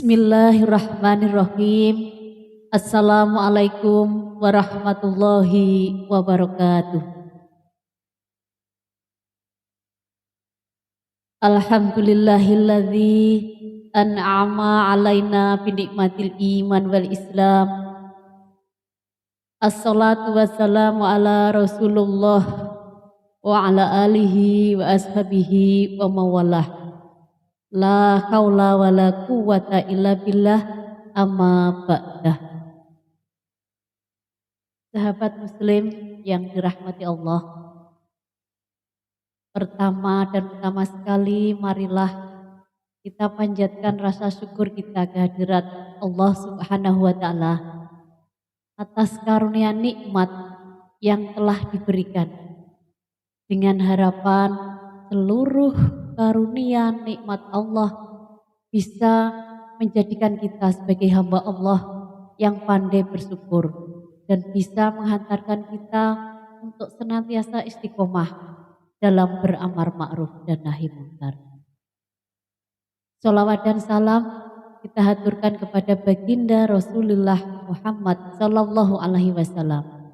Bismillahirrahmanirrahim. Assalamualaikum warahmatullahi wabarakatuh. Alhamdulillahilladzi an'ama alaina binikmatil iman wal islam. Assalatu wassalamu ala rasulullah wa ala alihi wa ashabihi wa mawalah. La haula wa la quwwata illa billah amma ba'dah. Sahabat muslim yang dirahmati Allah, pertama dan utama sekali marilah kita panjatkan rasa syukur kita kehadirat Allah Subhanahu wa taala atas karunia nikmat yang telah diberikan, dengan harapan seluruh karunia nikmat Allah bisa menjadikan kita sebagai hamba Allah yang pandai bersyukur dan bisa menghantarkan kita untuk senantiasa istiqomah dalam beramar ma'ruf dan nahi munkar. Sholawat dan salam kita haturkan kepada baginda Rasulullah Muhammad Sallallahu Alaihi Wasallam.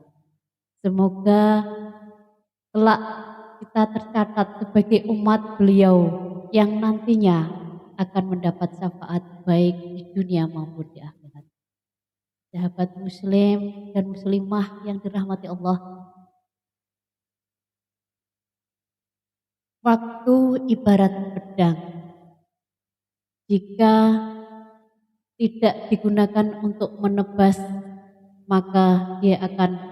Semoga kelak kita tercatat sebagai umat beliau yang nantinya akan mendapat syafaat baik di dunia maupun di akhirat. Sahabat muslim dan muslimah yang dirahmati Allah, waktu ibarat pedang. Jika tidak digunakan untuk menebas, maka dia akan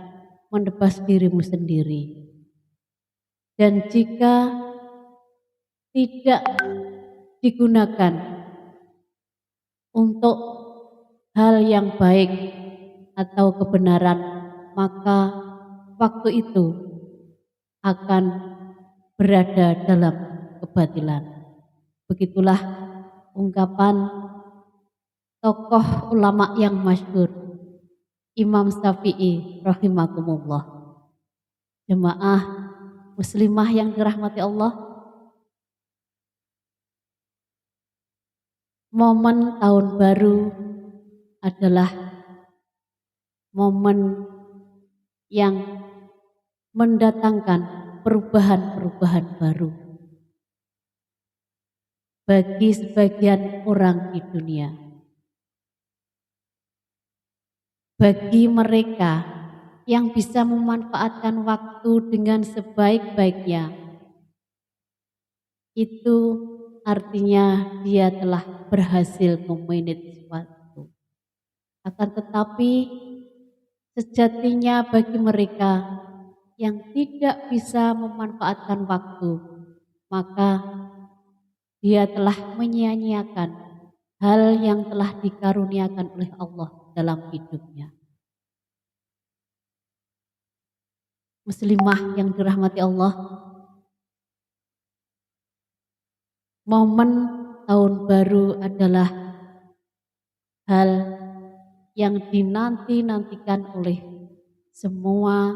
menebas dirimu sendiri. Dan jika tidak digunakan untuk hal yang baik atau kebenaran, maka waktu itu akan berada dalam kebatilan. Begitulah ungkapan tokoh ulama yang masyhur, Imam Syafi'i rahimakumullah. Jemaah muslimah yang dirahmati Allah, momen tahun baru adalah momen yang mendatangkan perubahan-perubahan baru bagi sebagian orang di dunia. Bagi mereka yang bisa memanfaatkan waktu dengan sebaik-baiknya, itu artinya dia telah berhasil memanage waktu. Akan tetapi sejatinya bagi mereka yang tidak bisa memanfaatkan waktu, maka dia telah menyia-nyiakan hal yang telah dikaruniakan oleh Allah dalam hidupnya. Muslimah yang dirahmati Allah, momen tahun baru adalah hal yang dinanti-nantikan oleh semua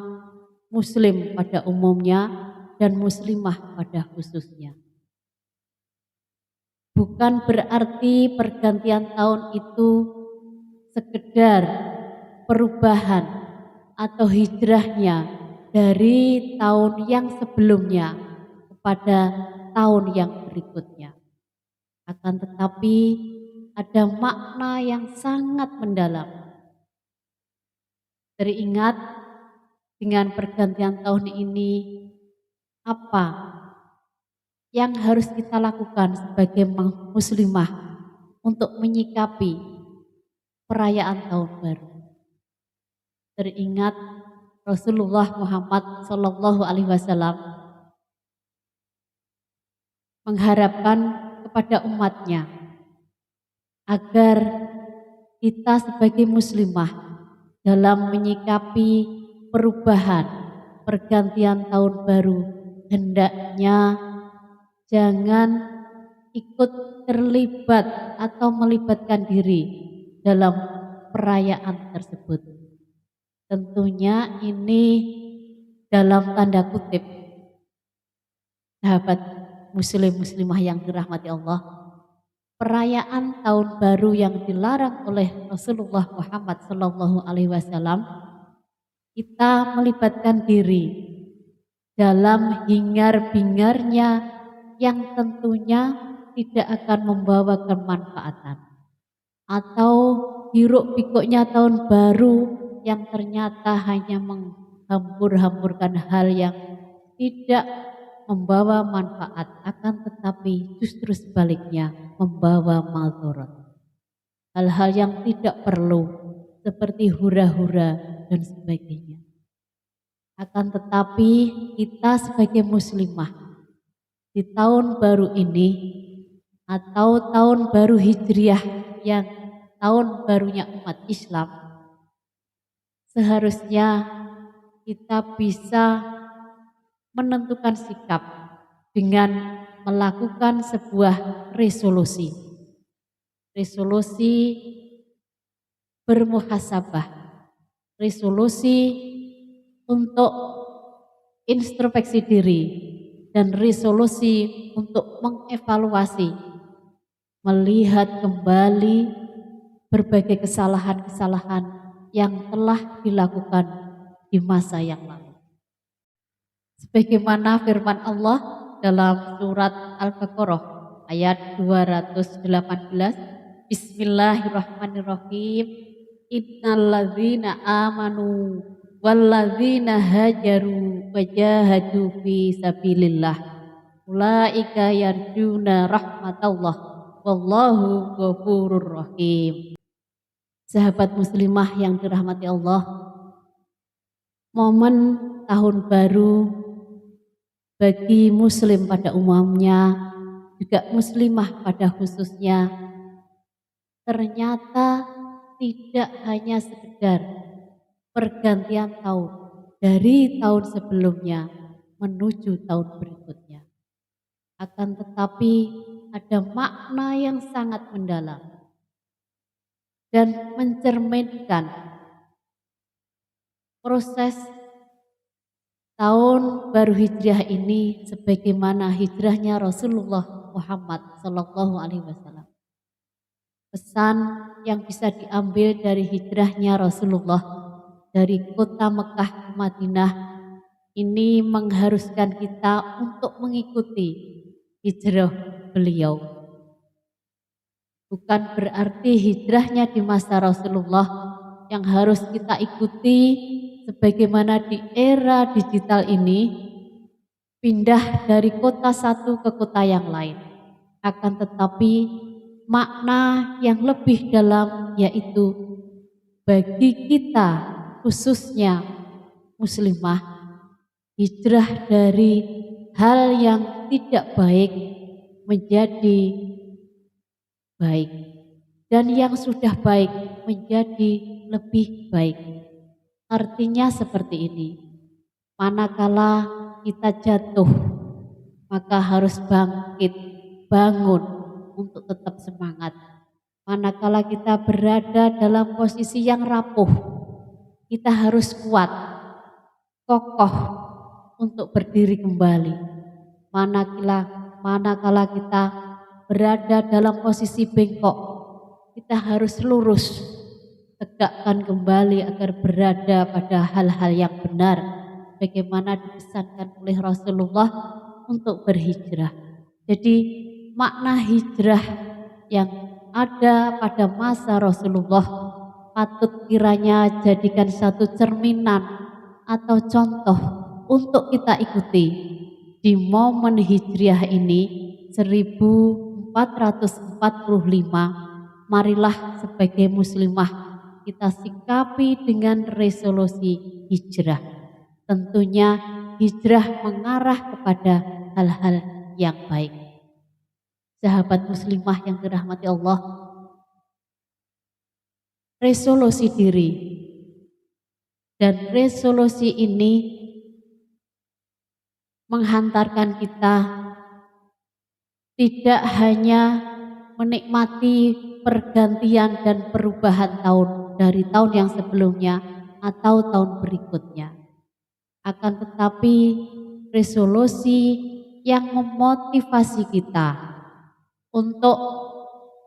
muslim pada umumnya dan muslimah pada khususnya. Bukan berarti pergantian tahun itu sekedar perubahan atau hijrahnya dari tahun yang sebelumnya kepada tahun yang berikutnya. Akan tetapi ada makna yang sangat mendalam. Teringat dengan pergantian tahun ini, apa yang harus kita lakukan sebagai muslimah untuk menyikapi perayaan tahun baru. Teringat Rasulullah Muhammad Sallallahu Alaihi Wasallam mengharapkan kepada umatnya agar kita sebagai muslimah dalam menyikapi perubahan pergantian tahun baru hendaknya jangan ikut terlibat atau melibatkan diri dalam perayaan tersebut. Tentunya ini dalam tanda kutip, sahabat muslim-muslimah yang dirahmati Allah, perayaan tahun baru yang dilarang oleh Rasulullah Muhammad Sallallahu Alaihi Wasallam, kita melibatkan diri dalam hingar-bingarnya yang tentunya tidak akan membawa kemanfaatan, atau hiruk pikuknya tahun baru yang ternyata hanya menghambur-hamburkan hal yang tidak membawa manfaat, akan tetapi justru sebaliknya membawa madharat. Hal-hal yang tidak perlu seperti hura-hura dan sebagainya. Akan tetapi kita sebagai muslimah di tahun baru ini atau tahun baru Hijriah yang tahun barunya umat Islam, seharusnya kita bisa menentukan sikap dengan melakukan sebuah resolusi bermuhasabah, resolusi untuk introspeksi diri, dan resolusi untuk mengevaluasi, melihat kembali berbagai kesalahan-kesalahan yang telah dilakukan di masa yang lalu. Sebagaimana firman Allah dalam surat Al-Baqarah ayat 218, Bismillahirrahmanirrahim, Innalladzina amanu walladzina hajaru wajahadu fi sabilillah ulaika yarjuna rahmatallah wallahu ghafurur rahim. Sahabat muslimah yang dirahmati Allah, momen tahun baru bagi muslim pada umumnya, juga muslimah pada khususnya, ternyata tidak hanya sekedar pergantian tahun dari tahun sebelumnya menuju tahun berikutnya, akan tetapi ada makna yang sangat mendalam dan mencerminkan proses tahun baru Hijriah ini sebagaimana hijrahnya Rasulullah Muhammad Sallallahu Alaihi Wasallam. Pesan yang bisa diambil dari hijrahnya Rasulullah dari kota Mekah ke Madinah ini mengharuskan kita untuk mengikuti hijrah beliau. Bukan berarti hijrahnya di masa Rasulullah yang harus kita ikuti sebagaimana di era digital ini pindah dari kota satu ke kota yang lain. Akan tetapi makna yang lebih dalam yaitu bagi kita khususnya muslimah, hijrah dari hal yang tidak baik menjadi baik, dan yang sudah baik menjadi lebih baik. Artinya seperti ini, manakala kita jatuh maka harus bangkit, bangun untuk tetap semangat. Manakala kita berada dalam posisi yang rapuh, kita harus kuat, kokoh untuk berdiri kembali. Manakala kita berada dalam posisi bengkok, kita harus lurus, tegakkan kembali agar berada pada hal-hal yang benar, bagaimana dipesankan oleh Rasulullah untuk berhijrah. Jadi makna hijrah yang ada pada masa Rasulullah patut kiranya jadikan satu cerminan atau contoh untuk kita ikuti di momen hijriah ini 1445. Marilah sebagai muslimah kita sikapi dengan resolusi hijrah. Tentunya hijrah mengarah kepada hal-hal yang baik. Sahabat muslimah yang dirahmati Allah, resolusi diri, dan resolusi ini menghantarkan kita tidak hanya menikmati pergantian dan perubahan tahun dari tahun yang sebelumnya atau tahun berikutnya, akan tetapi resolusi yang memotivasi kita untuk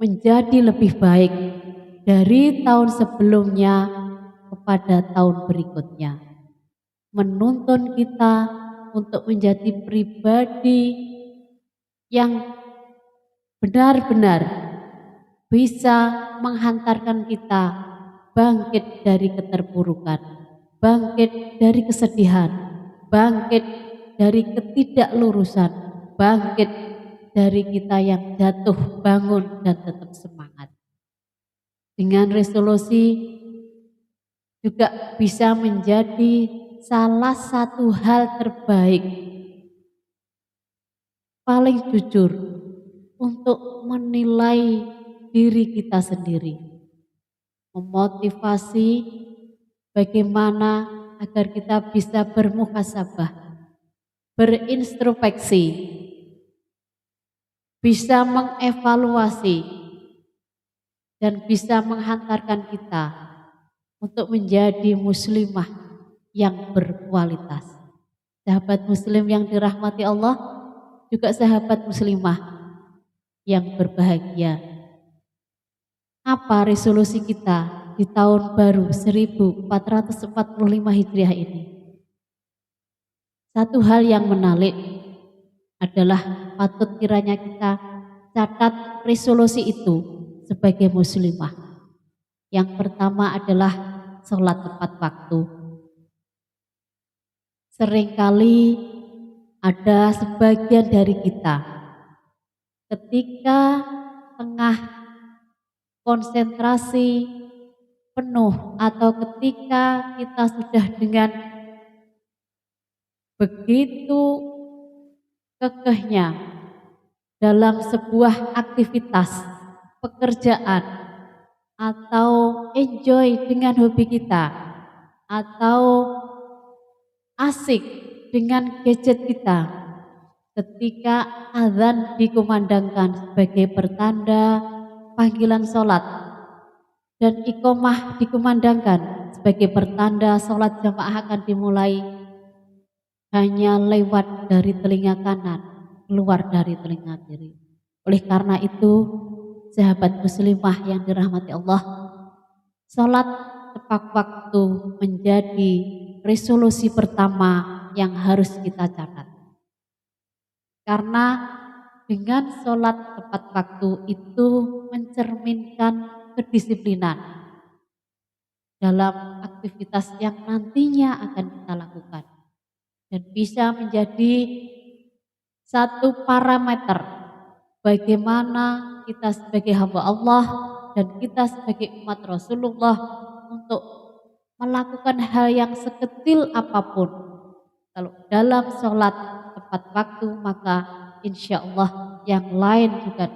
menjadi lebih baik dari tahun sebelumnya kepada tahun berikutnya. Menuntun kita untuk menjadi pribadi yang benar-benar bisa menghantarkan kita bangkit dari keterpurukan, bangkit dari kesedihan, bangkit dari ketidaklurusan, bangkit dari kita yang jatuh bangun dan tetap semangat. Dengan resolusi juga bisa menjadi salah satu hal terbaik, paling jujur untuk menilai diri kita sendiri, memotivasi bagaimana agar kita bisa bermuhasabah, berintrospeksi, bisa mengevaluasi, dan bisa menghantarkan kita untuk menjadi muslimah yang berkualitas. Sahabat muslim yang dirahmati Allah, juga sahabat muslimah yang berbahagia. Apa resolusi kita di tahun baru 1445 Hijriah ini? Satu hal yang menarik adalah patut kiranya kita catat resolusi itu sebagai muslimah. Yang pertama adalah sholat tepat waktu. Seringkali ada sebagian dari kita ketika tengah konsentrasi penuh atau ketika kita sudah dengan begitu kekehnya dalam sebuah aktivitas pekerjaan atau enjoy dengan hobi kita atau asik dengan gadget kita, ketika azan dikumandangkan sebagai pertanda panggilan sholat dan iqomah dikumandangkan sebagai pertanda sholat jamaah akan dimulai, hanya lewat dari telinga kanan, keluar dari telinga kiri. Oleh karena itu, sahabat muslimah yang dirahmati Allah, sholat tepat waktu menjadi resolusi pertama yang harus kita catat. Karena dengan sholat tepat waktu itu mencerminkan kedisiplinan dalam aktivitas yang nantinya akan kita lakukan. Dan bisa menjadi satu parameter bagaimana kita sebagai hamba Allah dan kita sebagai umat Rasulullah untuk melakukan hal yang sekecil apapun. Kalau dalam sholat tepat waktu, maka insya Allah yang lain juga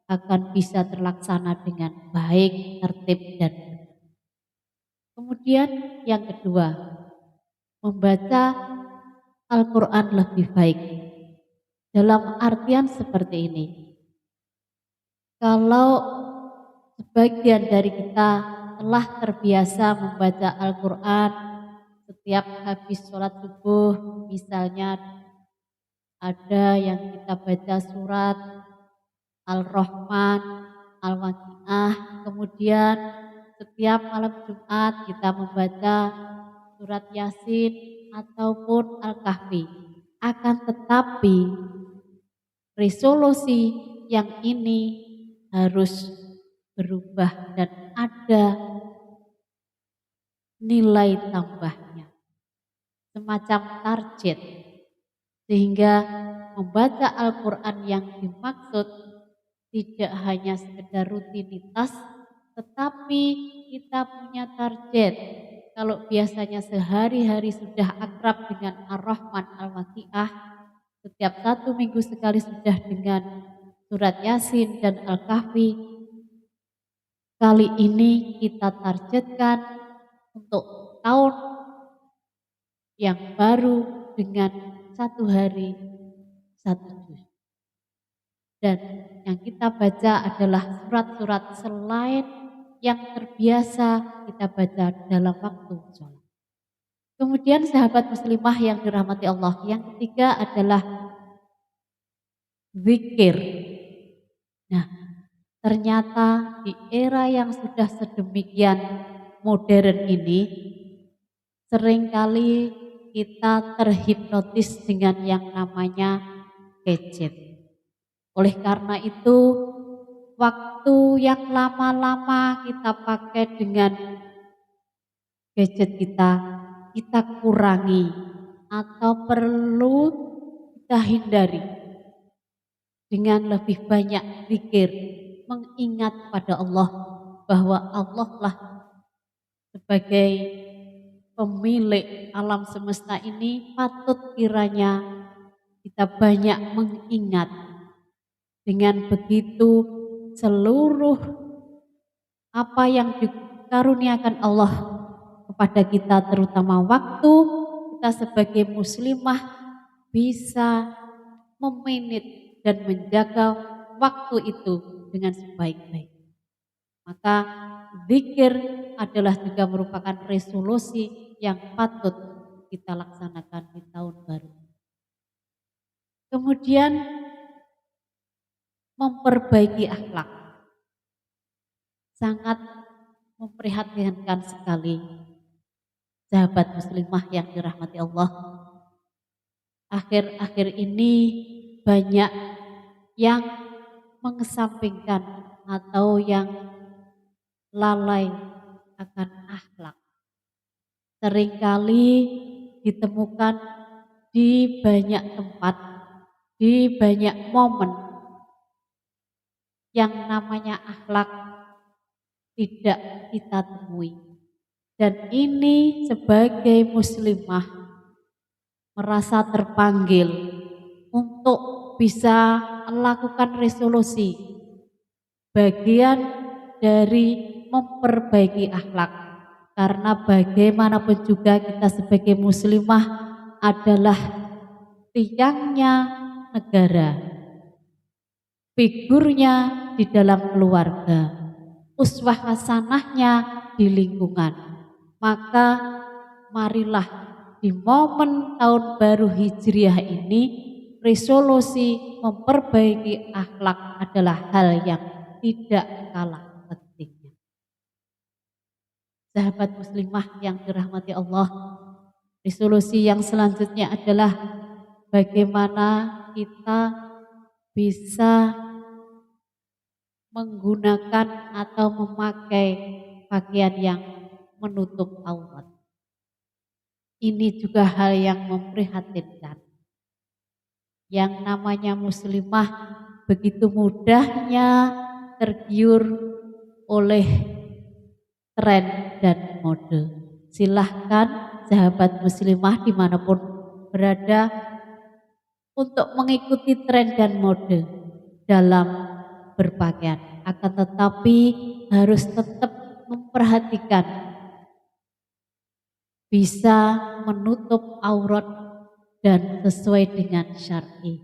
akan bisa terlaksana dengan baik, tertib, dan benar. Kemudian yang kedua, membaca Al-Quran lebih baik. Dalam artian seperti ini, kalau sebagian dari kita telah terbiasa membaca Al-Quran setiap habis sholat subuh, misalnya ada yang kita baca surat Al-Rahman, Al-Waqiah, kemudian setiap malam Jumat kita membaca surat Yasin ataupun Al-Kahfi. Akan tetapi resolusi yang ini harus berubah dan ada nilai tambahnya, semacam target, sehingga membaca Al-Quran yang dimaksud tidak hanya sekedar rutinitas, tetapi kita punya target. Kalau biasanya sehari-hari sudah akrab dengan Ar-Rahman, Al-Waqiah, setiap 1 minggu sekali sudah dengan surat Yasin dan Al-Kahfi, kali ini kita targetkan untuk tahun yang baru dengan 1 hari 1 juz. Dan yang kita baca adalah surat-surat selain yang terbiasa kita baca dalam waktu sholat. Kemudian sahabat muslimah yang dirahmati Allah, yang ketiga adalah zikir. Nah, Ternyata di era yang sudah sedemikian modern ini, seringkali kita terhipnotis dengan yang namanya gadget. Oleh karena itu, waktu yang lama-lama kita pakai dengan gadget kita kurangi atau perlu kita hindari dengan lebih banyak zikir, mengingat pada Allah bahwa Allah lah sebagai pemilik alam semesta ini patut kiranya kita banyak mengingat. Dengan begitu seluruh apa yang dikaruniakan Allah kepada kita, terutama waktu, kita sebagai muslimah bisa memanage dan menjaga waktu itu dengan sebaik-baik. Maka zikir adalah juga merupakan resolusi yang patut kita laksanakan di tahun baru. Kemudian memperbaiki akhlak. Sangat memprihatinkan sekali sahabat muslimah yang dirahmati Allah. Akhir-akhir ini banyak yang mengesampingkan atau yang lalai akan akhlak. Seringkali ditemukan di banyak tempat, di banyak momen yang namanya akhlak tidak kita temui. Dan ini sebagai muslimah merasa terpanggil untuk bisa melakukan resolusi bagian dari memperbaiki akhlak. Karena bagaimanapun juga kita sebagai muslimah adalah tiangnya negara, figurnya di dalam keluarga, uswah hasanahnya di lingkungan. Maka marilah di momen tahun baru Hijriah ini, resolusi memperbaiki akhlak adalah hal yang tidak kalah pentingnya. Sahabat muslimah yang dirahmati Allah, resolusi yang selanjutnya adalah bagaimana kita bisa menggunakan atau memakai pakaian yang menutup aurat. Ini juga hal yang memprihatinkan. Yang namanya muslimah begitu mudahnya tergiur oleh tren dan mode. Silahkan sahabat muslimah dimanapun berada untuk mengikuti tren dan mode dalam berpakaian. Akan tetapi harus tetap memperhatikan bisa menutup aurat dan sesuai dengan syar'i.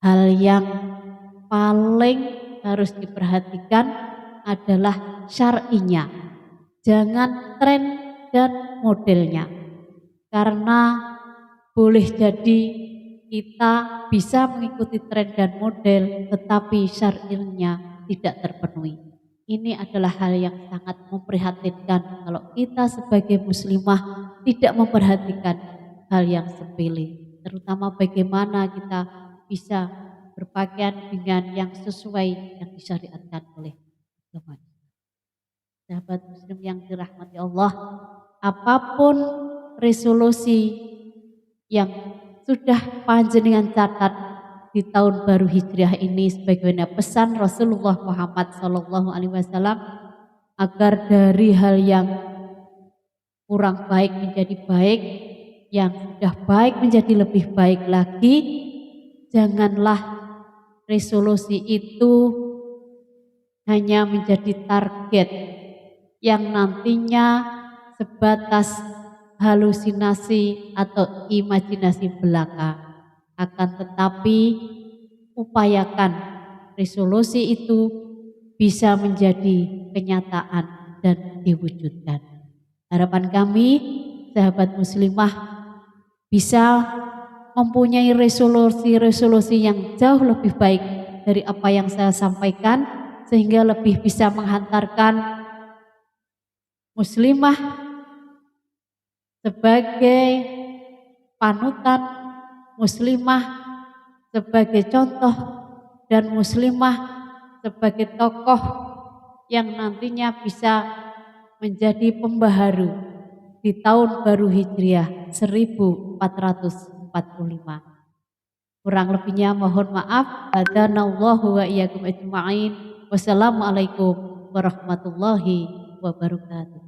Hal yang paling harus diperhatikan adalah syar'inya, jangan tren dan modelnya. Karena boleh jadi kita bisa mengikuti tren dan model tetapi syar'inya tidak terpenuhi. Ini adalah hal yang sangat memprihatinkan kalau kita sebagai muslimah tidak memperhatikan hal yang sepele, terutama bagaimana kita bisa berpakaian dengan yang sesuai yang disyariatkan oleh agama. Sahabat muslim yang dirahmati Allah, apapun resolusi yang sudah panjenengan catat di tahun baru Hijriah ini sebagaimana pesan Rasulullah Muhammad SAW, agar dari hal yang kurang baik menjadi baik, yang sudah baik menjadi lebih baik lagi. Janganlah resolusi itu hanya menjadi target yang nantinya sebatas halusinasi atau imajinasi belaka. Akan tetapi upayakan resolusi itu bisa menjadi kenyataan dan diwujudkan. Harapan kami sahabat muslimah bisa mempunyai resolusi-resolusi yang jauh lebih baik dari apa yang saya sampaikan, sehingga lebih bisa menghantarkan muslimah sebagai panutan, muslimah sebagai contoh, dan muslimah sebagai tokoh yang nantinya bisa menjadi pembaharu di tahun baru Hijriah 1445. Kurang lebihnya mohon maaf. Hadanallahu wa iyyakum ajma'in. Wassalamualaikum warahmatullahi wabarakatuh.